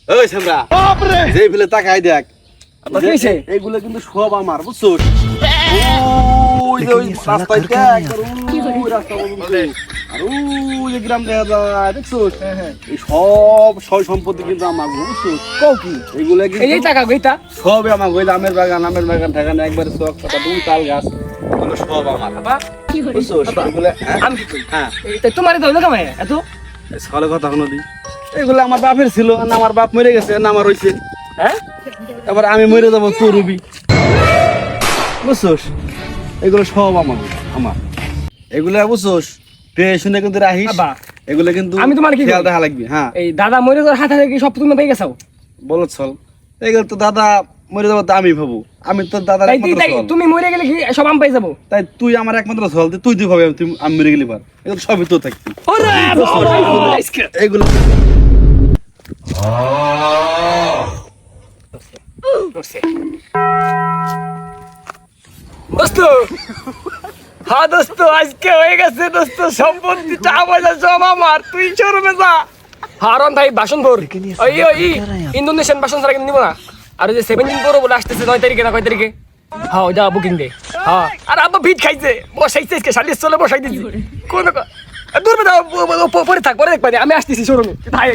ওই সামরা বাপরে যে ফেলে তাকাই দেখ আবার কি হইছে? এইগুলো কিন্তু সব আমার বুঝছো ওই যে ওই রাস্তায় দেখ আর ওই রাস্তা পর্যন্ত আর ওই যে গ্রাম দেখা যায় দেখছো এই সব সয় সম্পত্তি কিন্তু আমার বুঝছো কও কি এইগুলো এই কিন্তু যে টাকা কইতা সবই আমার ওই আমের বাগান ঠাগান একবারে সব কথা দুই তাল গাছ এগুলো সব আমার বাবা বুঝছো এগুলো আমি কি কই হ্যাঁ এই তোমারে তো হইলো কামাই এত সকালে কথা কোনো দিই এগুলো আমার বাপের ছিল না আমার বাপ মরে গেছে না আমার হইছে হ্যাঁ এবার আমি মরে যাবো তোর রবি বুঝছোস এগুলো সব আমার এগুলো বুঝছোস পেয়ে শুনে কিন্তু রাখিস বাবা, এগুলো কিন্তু আমি তোমার কি খেয়াল করি? রাখা লাগবে হ্যাঁ এই দাদা মরে যাওয়ার হাতে হাতে কি সব তুমি পেয়ে গেছো বলো চল এগুলো তো দাদা মরে যাবো তো আমি ভাবো আমি তো দাদার তাই একমাত্র তাই ছল। তুমি মরে গেলে কি সব আম পেয়ে যাবো তাই তুই আমার একমাত্র ছল তুই তুই ভাবে আমি মরে গেলি বার এগুলো সবই তো থাকবি এগুলো দোস্ত হ্যাঁ দোস্ত আজকে হয়ে গেছে দোস্ত সম্পত্তিটা আমার সব আমার তুই শোরুমে যা হারন ভাই বাসন ভর ওই ওই ইন্দোনেশিয়ান বাসন ছাড়া কিন্তু নিব না আর ওই যে 17 প্রো বলে আসতেছে 9 তারিখে না কয় তারিখে হ্যাঁ ওইটা বুকিং দে হ্যাঁ আর আব্বা ভিট খাইছে বসাইছে আজকে 40 চলে বসাই দিছি কোন দূর পরে থাক পরে দেখবা আমি আসতেছি শোরুমে থাক